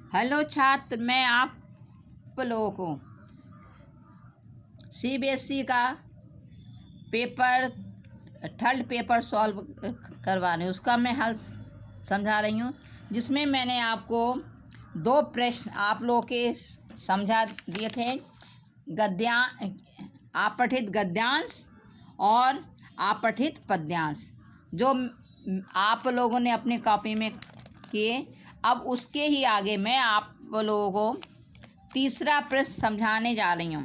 Hello छात्र, मैं आप लोगों को सीबीएसई का पेपर थर्ड पेपर सॉल्व करवा रही हूँ। उसका मैं हल समझा रही हूँ, जिसमें मैंने आपको दो प्रश्न आप लोगों के समझा दिए थे। अपठित गद्यांश और अपठित पद्यांश, जो आप लोगों ने अपनी कॉपी में किए। अब उसके ही आगे मैं आप लोगों को तीसरा प्रश्न समझाने जा रही हूँ।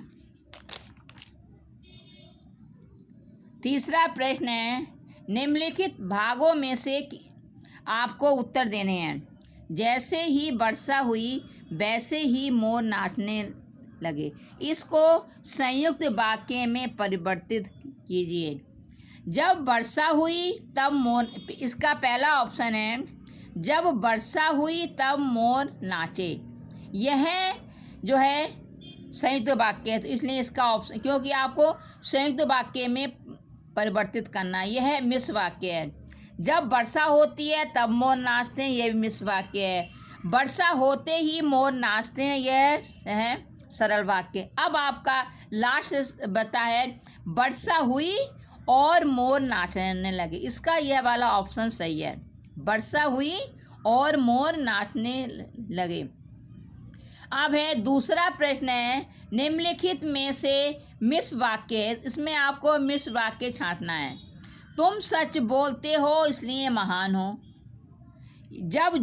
तीसरा प्रश्न है, निम्नलिखित भागों में से आपको उत्तर देने हैं। जैसे ही वर्षा हुई वैसे ही मोर नाचने लगे। इसको संयुक्त वाक्य में परिवर्तित कीजिए। जब वर्षा हुई तब मोर, इसका पहला ऑप्शन है, जब वर्षा हुई तब मोर नाचे। यह जो है संयुक्त वाक्य है, तो इसलिए इसका ऑप्शन, क्योंकि आपको संयुक्त वाक्य में परिवर्तित करना है। यह मिश्र वाक्य है। जब वर्षा होती है तब मोर नाचते हैं, यह भी मिश्र वाक्य है। वर्षा होते ही मोर नाचते हैं, यह है सरल वाक्य। अब आपका लास्ट बता है, वर्षा हुई और मोर नाचने लगे। इसका यह वाला ऑप्शन सही है, वर्षा हुई और मोर नाचने लगे। अब है दूसरा प्रश्न है, निम्नलिखित में से मिश्र वाक्य है। इसमें आपको मिश्र वाक्य छांटना है। तुम सच बोलते हो इसलिए महान हो। जब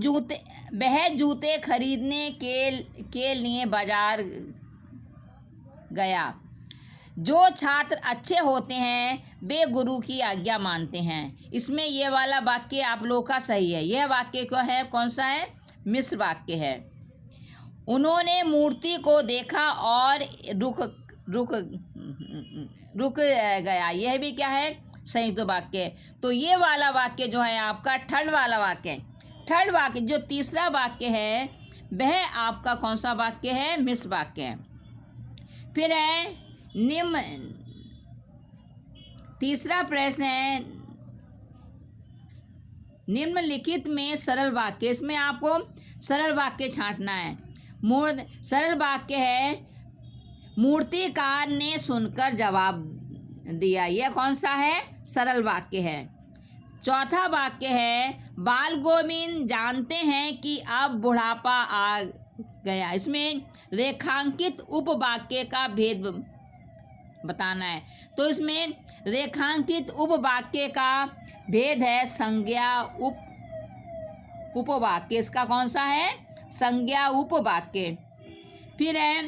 वह जूते खरीदने के लिए बाजार गया। जो छात्र अच्छे होते हैं वे गुरु की आज्ञा मानते हैं। इसमें यह वाला वाक्य आप लोगों का सही है। यह वाक्य क्या है, कौन सा है, मिश्र वाक्य है। उन्होंने मूर्ति को देखा और रुक गया। यह भी क्या है, संयुक्त वाक्य। तो ये वाला वाक्य जो है आपका थर्ड वाला वाक्य। थर्ड वाक्य जो तीसरा वाक्य है वह आपका कौन सा वाक्य है, मिश्र वाक्य है। फिर है तीसरा प्रश्न है, निम्नलिखित में सरल वाक्य। इसमें आपको सरल वाक्य छांटना है। सरल वाक्य है, मूर्तिकार ने सुनकर जवाब दिया। यह कौन सा है, सरल वाक्य है। चौथा वाक्य है, बाल गोविंद जानते हैं कि अब बुढ़ापा आ गया। इसमें रेखांकित उपवाक्य का भेद बताना है। तो इसमें रेखांकित उपवाक्य का भेद है संज्ञा उपवाक्य। इसका कौन सा है, संज्ञा उपवाक्य। फिर है,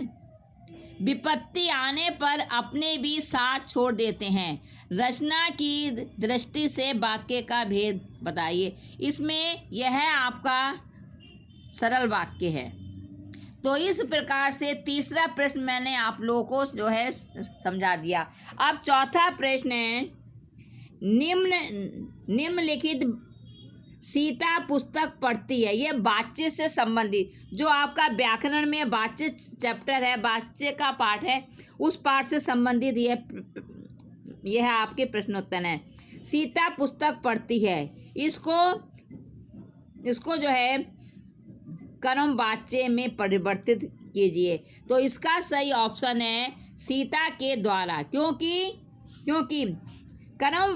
विपत्ति आने पर अपने भी साथ छोड़ देते हैं। रचना की दृष्टि से वाक्य का भेद बताइए। इसमें यह आपका सरल वाक्य है। तो इस प्रकार से तीसरा प्रश्न मैंने आप लोगों को जो है समझा दिया। अब चौथा प्रश्न है, निम्नलिखित सीता पुस्तक पढ़ती है। यह वाच्य से संबंधित, जो आपका व्याकरण में वाच्य चैप्टर है, वाच्य का पाठ है, उस पाठ से संबंधित यह आपके प्रश्नोत्तर है। सीता पुस्तक पढ़ती है, इसको जो है कर्म वाच्य में परिवर्तित कीजिए। तो इसका सही ऑप्शन है सीता के द्वारा, क्योंकि कर्म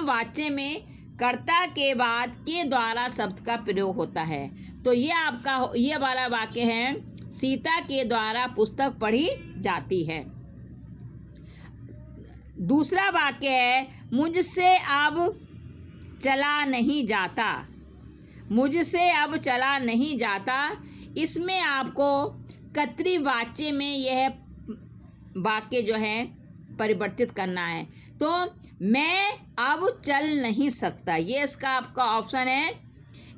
वाच्य में कर्ता के बाद के द्वारा शब्द का प्रयोग होता है। तो ये आपका ये वाला वाक्य है, सीता के द्वारा पुस्तक पढ़ी जाती है। दूसरा वाक्य है, मुझसे अब चला नहीं जाता। मुझसे अब चला नहीं जाता। इसमें आपको कर्तृवाच्य में यह वाक्य जो है परिवर्तित करना है। तो मैं अब चल नहीं सकता, ये इसका आपका ऑप्शन है।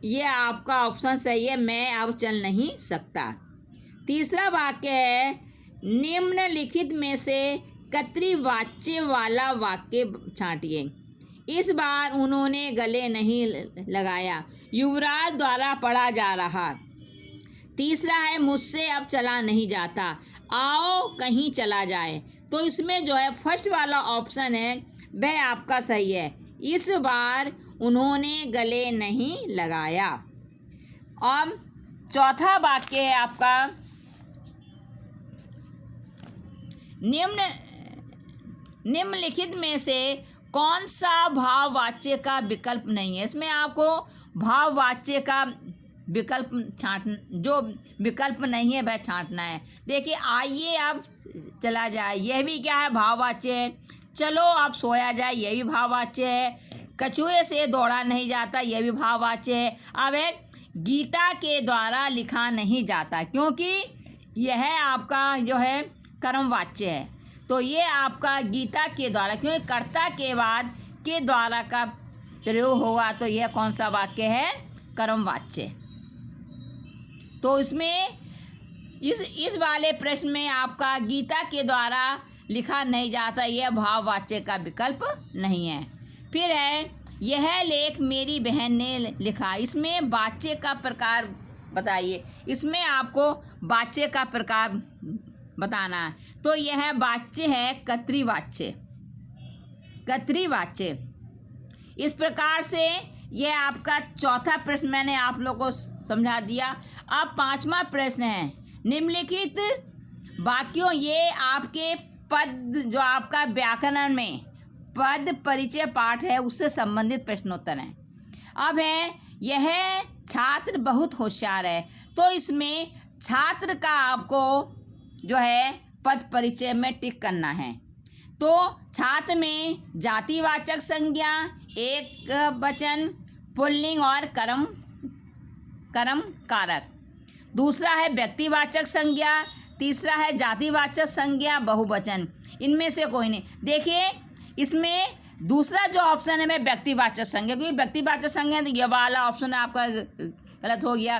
ये आपका ऑप्शन सही है, मैं अब चल नहीं सकता। तीसरा वाक्य है, निम्नलिखित में से कर्तृवाच्य वाला वाक्य छांटिए। इस बार उन्होंने गले नहीं लगाया। युवराज द्वारा पढ़ा जा रहा। तीसरा है, मुझसे अब चला नहीं जाता। आओ कहीं चला जाए। तो इसमें जो है फर्स्ट वाला ऑप्शन है वह आपका सही है। इस बार उन्होंने गले नहीं लगाया। अब चौथा वाक्य है आपका, निम्नलिखित में से कौन सा भाववाच्य का विकल्प नहीं है। इसमें आपको भाववाच्य का विकल्प जो विकल्प नहीं है वह छांटना है। देखिए, आइए अब चला जाए, यह भी क्या है, भाववाच्य है। चलो अब सोया जाए, यह भी भाववाच्य है। कछुए से दौड़ा नहीं जाता, यह भी भाववाच्य है। अब है, गीता के द्वारा लिखा नहीं जाता, क्योंकि यह आपका जो है कर्मवाच्य है। तो ये आपका गीता के द्वारा, क्योंकि कर्ता के बाद के द्वारा का प्रयोग होगा, तो यह कौन सा वाक्य है, कर्मवाच्य। तो इसमें इस वाले प्रश्न में आपका गीता के द्वारा लिखा नहीं जाता, यह भाववाच्य का विकल्प नहीं है। फिर है, यह लेख मेरी बहन ने लिखा। इसमें वाच्य का प्रकार बताइए। इसमें आपको वाच्य का प्रकार बताना है। तो यह वाच्य है कर्तृवाच्य। कर्तृवाच्य। इस प्रकार से यह आपका चौथा प्रश्न मैंने आप लोगों को समझा दिया। अब पांचवा प्रश्न है, निम्नलिखित वाक्यों, ये आपके पद जो आपका व्याकरण में पद परिचय पाठ है उससे संबंधित प्रश्नोत्तर हैं। अब है, यह छात्र बहुत होशियार है। तो इसमें छात्र का आपको जो है पद परिचय में टिक करना है। तो छात्र में जातिवाचक संज्ञा, एक वचन, पुल्लिंग और कर्म कारक। दूसरा है व्यक्तिवाचक संज्ञा, तीसरा है जातिवाचक संज्ञा, बहुवचन। इनमें से कोई नहीं। देखिए, इसमें दूसरा जो ऑप्शन है मैं व्यक्तिवाचक संज्ञा, क्योंकि व्यक्तिवाचक संज्ञा तो ये वाला ऑप्शन आपका गलत हो गया।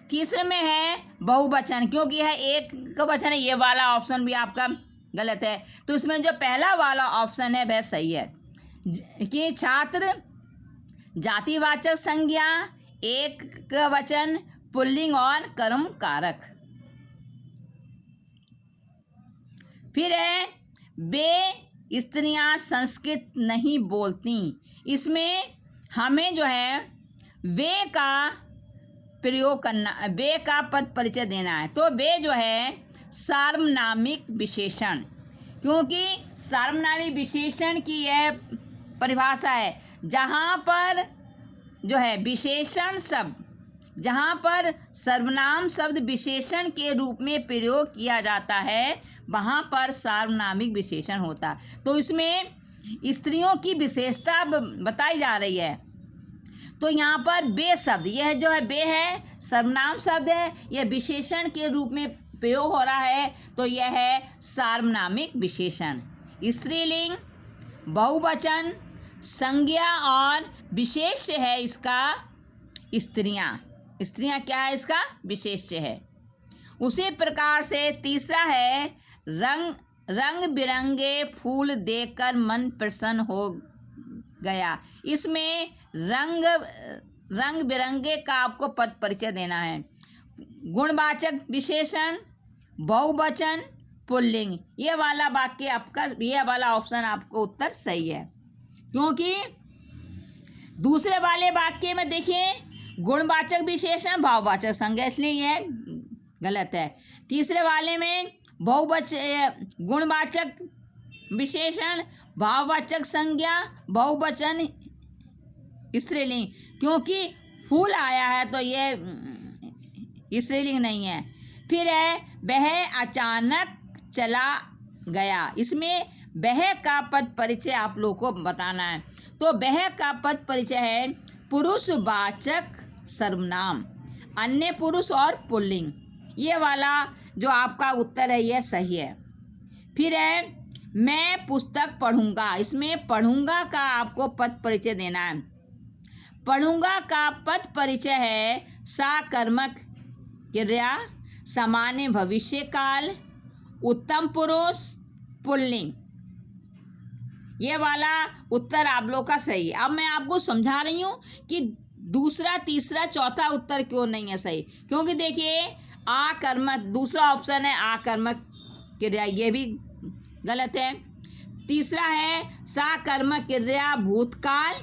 तीसरे में है बहुवचन, क्योंकि यह एक वचन है, ये वाला ऑप्शन भी आपका गलत है। तो इसमें जो पहला वाला ऑप्शन है वह सही है कि छात्र जातिवाचक संज्ञा, एक वचन, पुल्लिंग और कर्म कारक। फिर है, वे स्त्रियां संस्कृत नहीं बोलती। इसमें हमें जो है वे का प्रयोग करना, वे का पद परिचय देना है। तो वे जो है सार्वनामिक विशेषण, क्योंकि सार्वनामिक विशेषण की यह परिभाषा है जहाँ पर जो है विशेषण शब्द, जहाँ पर सर्वनाम शब्द विशेषण के रूप में प्रयोग किया जाता है वहाँ पर सार्वनामिक विशेषण होता। तो इसमें स्त्रियों की विशेषता बताई जा रही है। तो यहाँ पर बे शब्द, यह जो है बे है सर्वनाम शब्द है, यह विशेषण के रूप में प्रयोग हो रहा है। तो यह है सार्वनामिक विशेषण। स्त्रीलिंग, बहुवचन, संज्ञा और विशेष्य है इसका स्त्रियाँ। स्त्रियाँ क्या है, इसका विशेष्य है। उसी प्रकार से तीसरा है, रंग बिरंगे फूल देखकर मन प्रसन्न हो गया। इसमें रंग बिरंगे का आपको पद परिचय देना है। गुणवाचक विशेषण, बहुवचन, पुल्लिंग, ये वाला वाक्य आपका, ये वाला ऑप्शन आपको उत्तर सही है। क्योंकि दूसरे वाले वाक्य में देखिए गुणवाचक विशेषण, भाववाचक संज्ञा, इसलिए यह गलत है। तीसरे वाले में गुणवाचक विशेषण, भाववाचक संज्ञा, बहुवचन, स्त्रीलिंग, क्योंकि फूल आया है तो ये स्त्रीलिंग नहीं है। फिर है, वह अचानक चला गया। इसमें वह का पद परिचय आप लोग को बताना है। तो वह का पद परिचय है पुरुषवाचक सर्वनाम, अन्य पुरुष और पुल्लिंग। ये वाला जो आपका उत्तर है यह सही है। फिर है, मैं पुस्तक पढ़ूंगा। इसमें पढ़ूंगा का आपको पद परिचय देना है। पढ़ूंगा का पद परिचय है साकर्मक क्रिया, सामान्य भविष्य काल, उत्तम पुरुष, पुल्लिंग। ये वाला उत्तर आप लोग का सही है। अब मैं आपको समझा रही हूँ कि दूसरा, तीसरा, चौथा उत्तर क्यों नहीं है सही। क्योंकि देखिए आकर्मक, दूसरा ऑप्शन है आकर्मक क्रिया, ये भी गलत है। तीसरा है साकर्मक क्रिया भूतकाल,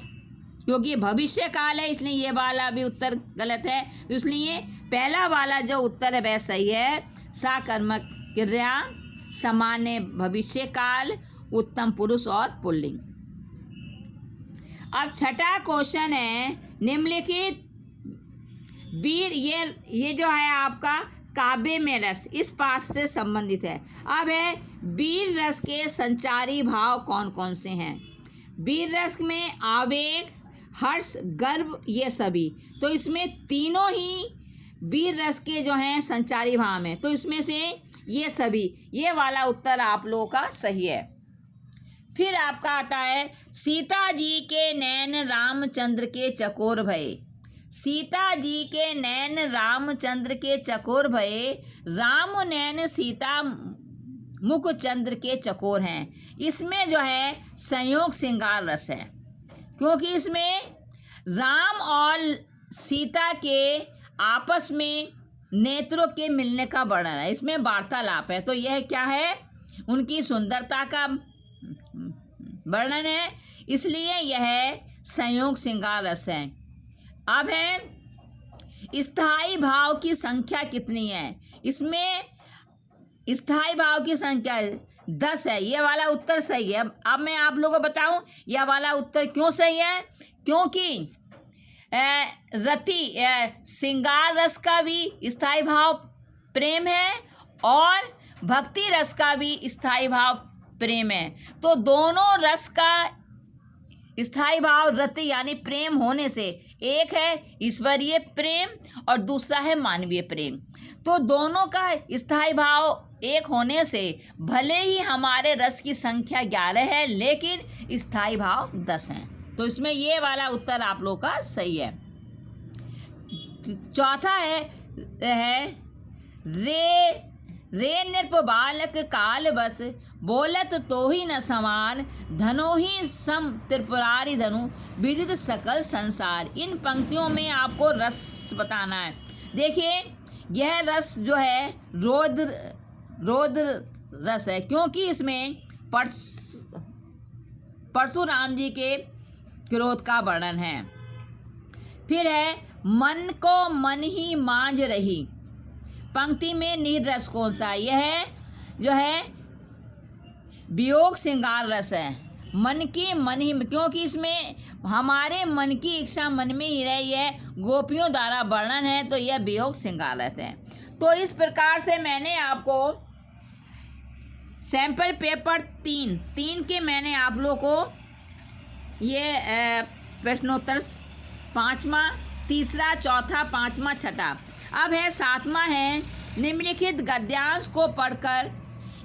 क्योंकि भविष्य काल है, इसलिए ये वाला भी उत्तर गलत है। तो इसलिए पहला वाला जो उत्तर है वह सही है। सकर्मक क्रिया, सामान्य भविष्य काल, उत्तम पुरुष और पुल्लिंग। अब छठा क्वेश्चन है, निम्नलिखित वीर, ये जो है आपका काव्य में रस, इस पाठ से संबंधित है। अब है वीर रस के संचारी भाव कौन कौन से हैं। वीर रस में आवेग, हर्ष, गर्व, ये सभी। तो इसमें तीनों ही वीर रस के जो हैं संचारी भाव में, तो इसमें से ये सभी, ये वाला उत्तर आप लोगों का सही है। फिर आपका आता है, सीता जी के नैन रामचंद्र के चकोर भये। सीता जी के नैन रामचंद्र के चकोर भये, राम नैन सीता मुख चंद्र के चकोर हैं। इसमें जो है संयोग श्रृंगार रस है, क्योंकि इसमें राम और सीता के आपस में नेत्रों के मिलने का वर्णन है, इसमें वार्तालाप है। तो यह क्या है, उनकी सुंदरता का वर्णन है, इसलिए यह संयोग श्रृंगार रस है। अब है स्थायी भाव की संख्या कितनी है। इसमें स्थायी भाव की संख्या 10 है। ये वाला उत्तर सही है। अब मैं आप लोगों को बताऊं यह वाला उत्तर क्यों सही है, क्योंकि रति श्रृंगार रस का भी स्थायी भाव प्रेम है और भक्ति रस का भी स्थायी भाव प्रेम है। तो दोनों रस का स्थायी भाव रति यानी प्रेम होने से, एक है ईश्वरीय प्रेम और दूसरा है मानवीय प्रेम। तो दोनों का स्थायी भाव एक होने से भले ही हमारे रस की संख्या 11 है, लेकिन स्थायी भाव 10 हैं। तो इसमें ये वाला उत्तर आप लोग का सही है। चौथा है रे नृप बालक काल बस, बोलत तो ही न समान, धनो ही सम त्रिपुरारी धनु, विदित सकल संसार। इन पंक्तियों में आपको रस बताना है। देखिए यह रस जो है रौद्र रस है, क्योंकि इसमें परशुराम जी के क्रोध का वर्णन है। फिर है मन को मन ही मांझ रही। पंक्ति में निहित रस कौन सा है, यह जो है वियोग श्रृंगार रस है। मन की मन ही, क्योंकि इसमें हमारे मन की इच्छा मन में ही रही है, गोपियों द्वारा वर्णन है, तो यह वियोग श्रृंगार रस है। तो इस प्रकार से मैंने आपको सैंपल पेपर 3 के मैंने आप लोग को ये प्रश्नोत्तर 5वां, तीसरा, चौथा, 5वां, छठा। अब है 7वां है, निम्नलिखित गद्यांश को पढ़कर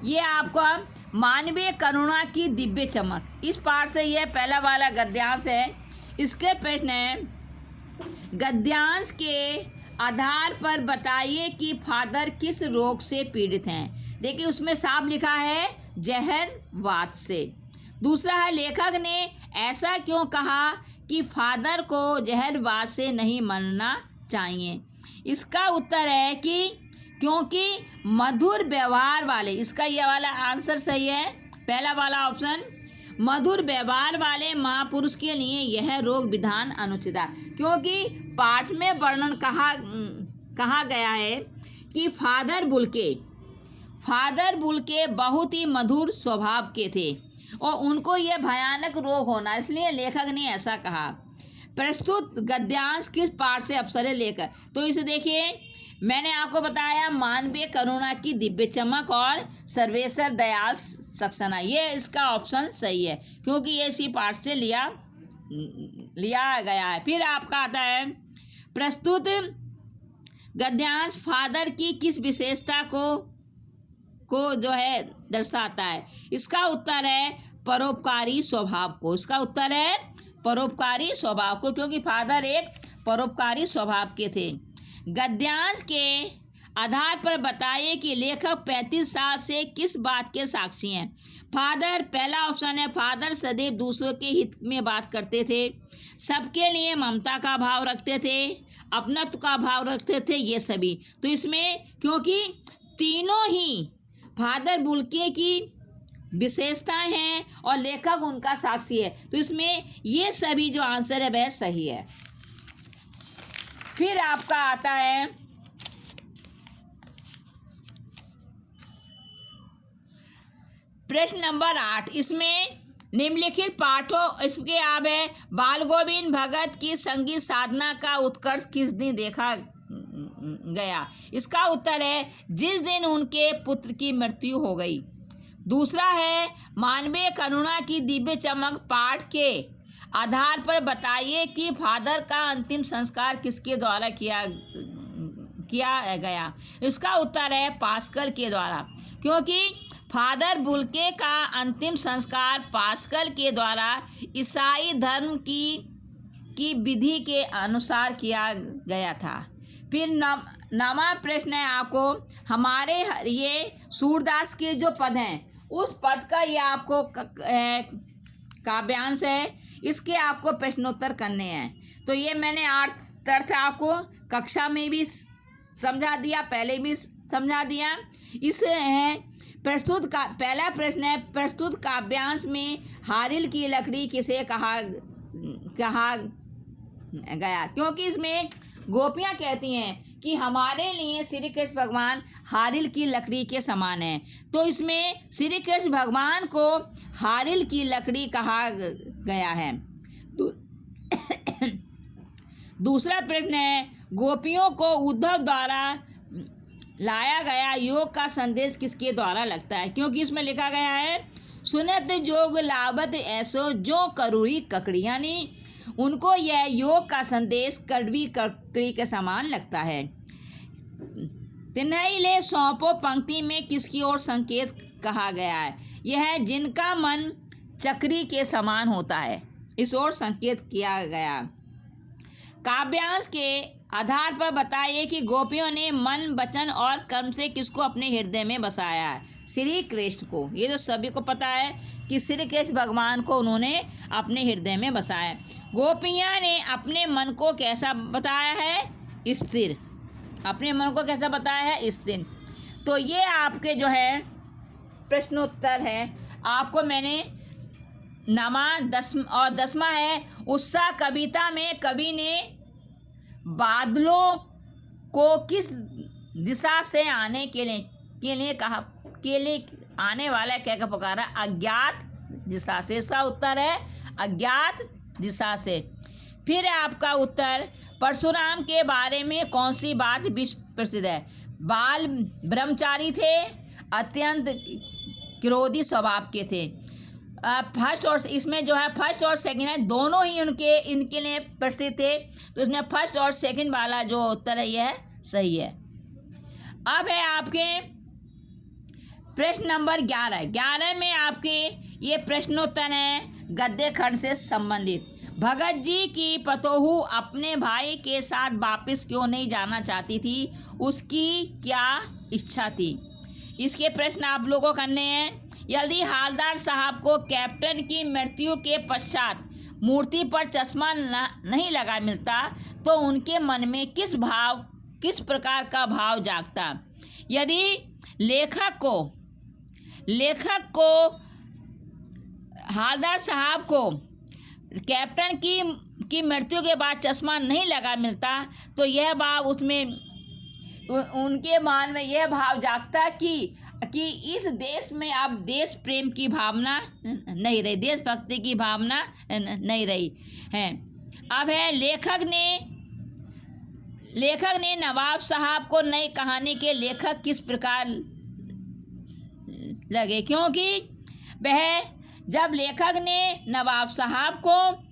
ये आपका मानवीय करुणा की दिव्य चमक, इस पाठ से यह पहला वाला गद्यांश है। इसके प्रश्न है, गद्यांश के आधार पर बताइए कि फादर किस रोग से पीड़ित हैं। देखिए उसमें साफ लिखा है जहरवाद से। दूसरा है, लेखक ने ऐसा क्यों कहा कि फादर को जहरवाद से नहीं मरना चाहिए। इसका उत्तर है कि क्योंकि मधुर व्यवहार वाले, इसका यह वाला आंसर सही है, पहला वाला ऑप्शन, मधुर व्यवहार वाले महापुरुष के लिए यह रोग विधान अनुचित है। क्योंकि पाठ में वर्णन कहा गया है कि फादर बुल्के बहुत ही मधुर स्वभाव के थे और उनको यह भयानक रोग होना, इसलिए लेखक ने ऐसा कहा। प्रस्तुत गद्यांश किस पाठ से अवसरे लेकर, तो इसे देखिए मैंने आपको बताया मानवीय करुणा की दिव्य चमक और सर्वेश्वर दयाल सक्सेना, ये इसका ऑप्शन सही है, क्योंकि ये इसी पाठ से लिया गया है। फिर आपका आता है, प्रस्तुत गद्यांश फादर की किस विशेषता को जो है दर्शाता है। इसका उत्तर है परोपकारी स्वभाव को। इसका उत्तर है परोपकारी स्वभाव को, क्योंकि फादर एक परोपकारी स्वभाव के थे। गद्यांश के आधार पर बताइए कि लेखक 35 साल से किस बात के साक्षी हैं। फादर, पहला ऑप्शन है, फादर सदैव दूसरों के हित में बात करते थे, सबके लिए ममता का भाव रखते थे, अपनत्व का भाव रखते थे, ये सभी। तो इसमें क्योंकि तीनों ही फादर बुल्के की विशेषताएं हैं और लेखक उनका साक्षी है। तो इसमें ये सभी जो आंसर है वह सही है। फिर आपका आता है प्रश्न नंबर 8। इसमें निम्नलिखित पाठों इसके आप है बाल गोविंद भगत की संगीत साधना का उत्कर्ष किस दिन देखा गया। इसका उत्तर है जिस दिन उनके पुत्र की मृत्यु हो गई। दूसरा है मानवीय करुणा की दिव्य चमक पाठ के आधार पर बताइए कि फादर का अंतिम संस्कार किसके द्वारा किया गया। इसका उत्तर है पास्कल के द्वारा, क्योंकि फादर बुल्के का अंतिम संस्कार पास्कल के द्वारा ईसाई धर्म की विधि के अनुसार किया गया था। फिर नवा प्रश्न है आपको हमारे ये सूरदास के जो पद हैं उस पद का ये आपको काव्यांश है, इसके आपको प्रश्नोत्तर करने हैं। तो ये मैंने अर्थ आपको कक्षा में भी समझा दिया, पहले भी समझा दिया। इस है पहला प्रश्न है प्रस्तुत काव्यांश में हारिल की लकड़ी किसे कहा गया। क्योंकि इसमें गोपियाँ कहती हैं कि हमारे लिए श्री कृष्ण भगवान हारिल की लकड़ी के समान है, तो इसमें श्री कृष्ण भगवान को हारिल की लकड़ी कहा गया है। दूसरा प्रश्न है गोपियों को उद्धव द्वारा लाया गया योग का संदेश किसके द्वारा लगता है। क्योंकि इसमें लिखा गया है सुनत जोग लावत ऐसो जो करुड़ी ककड़ी, यानी उनको यह योग का संदेश कड़वी ककड़ी के समान लगता है। तिन्हई ले सौंपो पंक्ति में किसकी ओर संकेत कहा गया है। यह है जिनका मन चक्री के समान होता है, इस ओर संकेत किया गया। काव्यांश के आधार पर बताइए कि गोपियों ने मन वचन और कर्म से किसको अपने हृदय में बसाया है। श्री कृष्ण को। ये तो सभी को पता है कि श्री कृष्ण भगवान को उन्होंने अपने हृदय में बसाया। गोपियाँ ने अपने मन को कैसा बताया है स्थिर, अपने मन को कैसा बताया है स्थिर। तो ये आपके जो है प्रश्नोत्तर है। आपको मैंने नमा 10वां है उत्साह कविता में कवि ने बादलों को किस दिशा से आने के लिए कहा, के लिए आने वाला क्या क्या पुकारा। अज्ञात दिशा से, इसका उत्तर है अज्ञात दिशा से। फिर आपका उत्तर परशुराम के बारे में कौन सी बात विश्व प्रसिद्ध है। बाल ब्रह्मचारी थे, अत्यंत क्रोधी स्वभाव के थे। फर्स्ट और इसमें जो है फर्स्ट और सेकंड है दोनों ही इनके लिए प्रसिद्ध थे। तो इसमें फर्स्ट और सेकंड वाला जो उत्तर है यह सही है। अब है आपके प्रश्न नंबर 11 में आपके ये प्रश्नोत्तर है गद्य खंड से संबंधित। भगत जी की पतोहू अपने भाई के साथ वापस क्यों नहीं जाना चाहती थी, उसकी क्या इच्छा थी। इसके प्रश्न आप लोगों को करने हैं। यदि हालदार साहब को कैप्टन की मृत्यु के पश्चात मूर्ति पर चश्मा नहीं लगा मिलता तो उनके मन में किस प्रकार का भाव जागता। यदि लेखक को हालदार साहब को कैप्टन की मृत्यु के बाद चश्मा नहीं लगा मिलता तो यह भाव उसमें उनके मन में यह भाव जागता कि इस देश में अब देश प्रेम की भावना नहीं रही, देशभक्ति की भावना नहीं रही है। अब है लेखक ने नवाब साहब को नई कहानी के लेखक किस प्रकार लगे। क्योंकि वह जब लेखक ने नवाब साहब को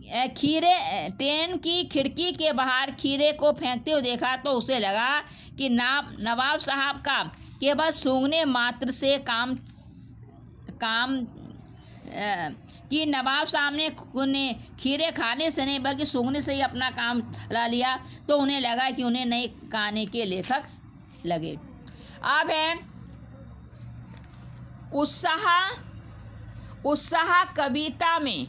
ट्रेन की खिड़की के बाहर खीरे को फेंकते हुए देखा तो उसे लगा कि नवाब साहब का केवल सूंघने मात्र से काम कि नवाब साहब ने खीरे खाने से नहीं बल्कि सूंघने से ही अपना काम ला लिया, तो उन्हें लगा कि उन्हें नए कहानी के लेखक लगे। अब है उत्साह कविता में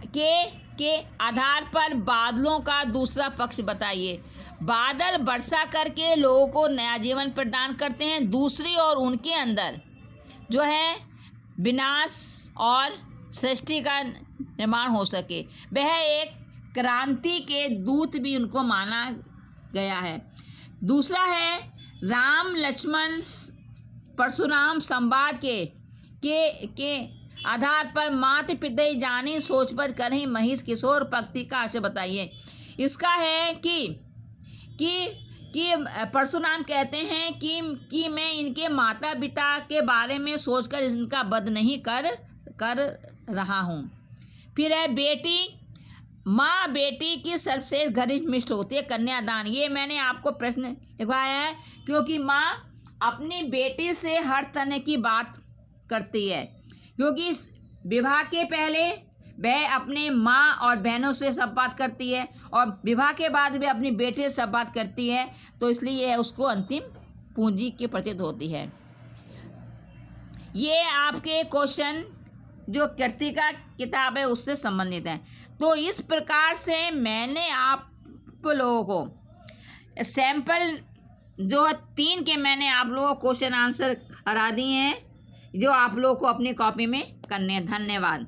के आधार पर बादलों का दूसरा पक्ष बताइए। बादल वर्षा करके लोगों को नया जीवन प्रदान करते हैं। दूसरी ओर उनके अंदर जो है विनाश और सृष्टि का निर्माण हो सके। वह एक क्रांति के दूत भी उनको माना गया है। दूसरा है राम लक्ष्मण परशुराम संवाद के आधार पर मात पिता जानी सोच पर करही महिष किशोर पक्ति का आशय बताइए। इसका है कि परशुराम कहते हैं कि मैं इनके माता पिता के बारे में सोचकर इनका वध नहीं कर रहा हूँ। फिर है बेटी माँ बेटी की सबसे घनिष्ठ मित्र होती है कन्यादान। ये मैंने आपको प्रश्न लिखवाया है क्योंकि माँ अपनी बेटी से हर तरह की बात करती है, क्योंकि विवाह के पहले वह अपने माँ और बहनों से सब बात करती है और विवाह के बाद वह अपनी बेटे से सब बात करती है, तो इसलिए यह उसको अंतिम पूंजी की प्रतीत होती है। ये आपके क्वेश्चन जो कृतिका किताब है उससे संबंधित है। तो इस प्रकार से मैंने आप लोगों को सैंपल जो 3 के मैंने आप लोगों को क्वेश्चन आंसर करा दिए हैं, जो आप लोगों को अपनी कॉपी में करने हैं। धन्यवाद।